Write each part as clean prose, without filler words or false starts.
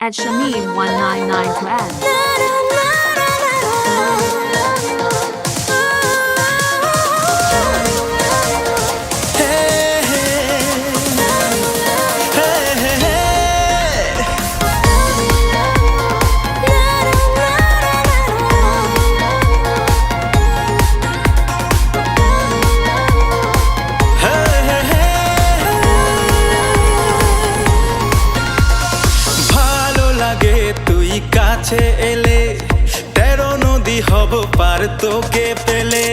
at Shamim199 to add. কাছে এলে 13 নদী হব পার তোকে পেলে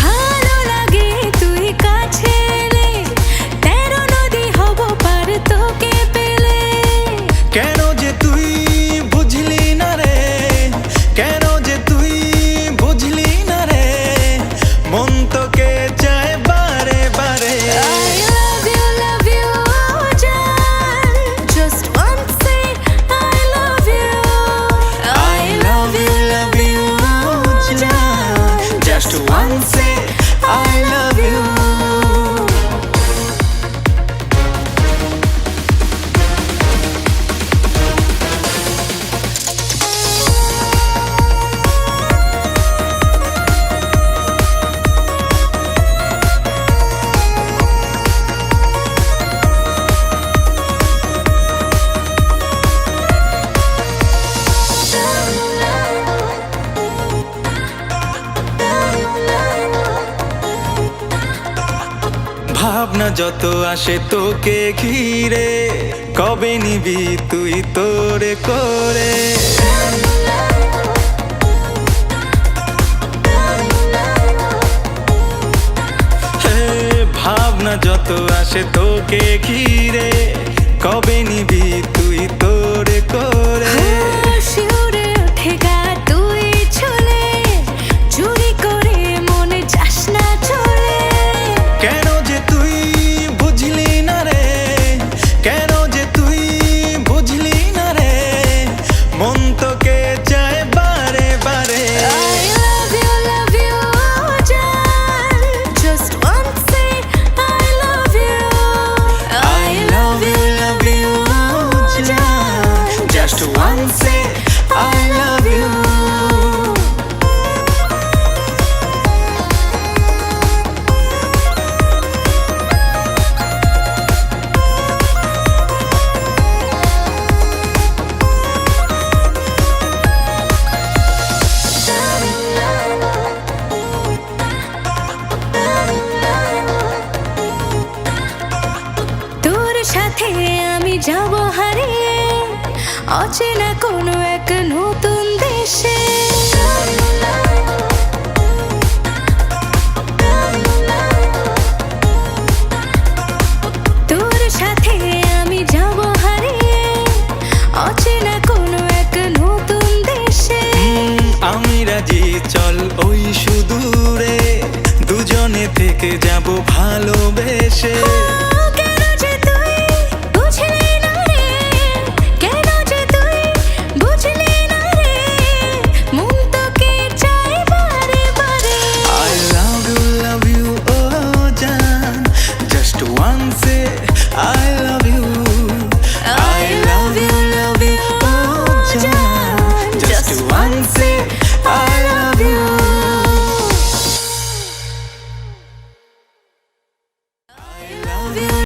ভালো লাগে তুই কাছে এলে 13 নদী হব পার তোকে পেলে কেন যে তুই বুঝলি না রে কেন যে তুই বুঝলি না রে মন তোকে চায় বারে বারে Once say I love you. ভাবনা যত আসে তোকে ঘিরে কবে নিবি তুই তোরে করে ভাবনা যত আসে তোকে ঘিরে কবে নিবি তুই তোরে করে শিউরে ওঠে গা তুই চলে চুরি করে মনে যাস না চলে কেন যে তুই বুঝলি না রে কেন যে তুই বুঝলি না রে মন তোকে চায় বারে বারে love you just once say I love you I love you just once say I love you সাথে আমি যাব হারিয়ে অচেনা কোনো এক নতুন দেশে